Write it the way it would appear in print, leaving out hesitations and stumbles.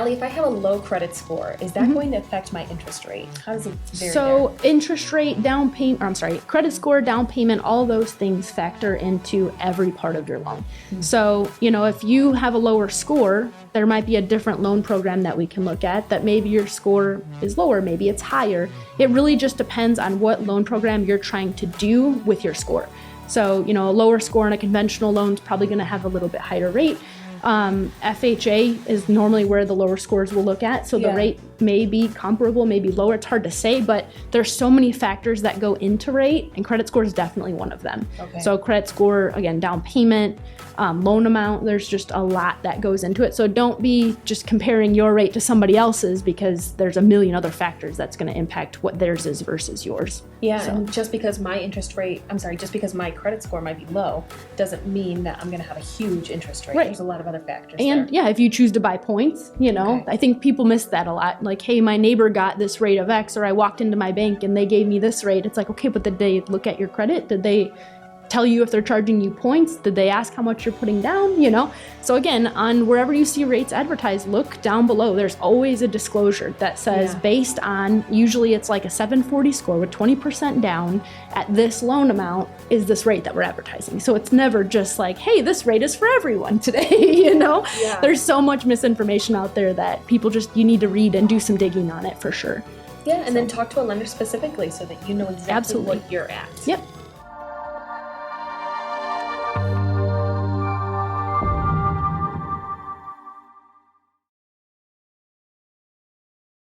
Allie, if I have a low credit score, is that going to affect my interest rate? How does it vary So there? interest rate, credit score, down payment, all those things factor into every part of your loan. So, if you have a lower score, there might be a different loan program that we can look at that maybe your score is lower, maybe it's higher. It really just depends on what loan program you're trying to do with your score. So, a lower score on a conventional loan is probably going to have a little bit higher rate. FHA is normally where the lower scores will look at. So the rate may be comparable, maybe lower. It's hard to say, but there's so many factors that go into rate, and credit score is definitely one of them. Okay. So credit score, again, down payment, loan amount, there's just a lot that goes into it. So don't be just comparing your rate to somebody else's, because there's a million other factors that's going to impact what theirs is versus yours. Yeah, So. and just because my credit score might be low, doesn't mean that I'm going to have a huge interest rate. Right. There's a lot of other factors And there. if you choose to buy points, Okay. I think people miss that a lot. Like, hey, my neighbor got this rate of X, or I walked into my bank and they gave me this rate. It's like, okay, but did they look at your credit? Did they tell you if they're charging you points? Did they ask how much you're putting down? So again, on wherever you see rates advertised, look down below. There's always a disclosure that says based on, usually it's like a 740 score with 20% down at this loan amount is this rate that we're advertising. So it's never just like, hey, this rate is for everyone today, Yeah. There's so much misinformation out there that people you need to read and do some digging on it for sure. Yeah, and then talk to a lender specifically so that you know exactly Absolutely. what you're at. Yep.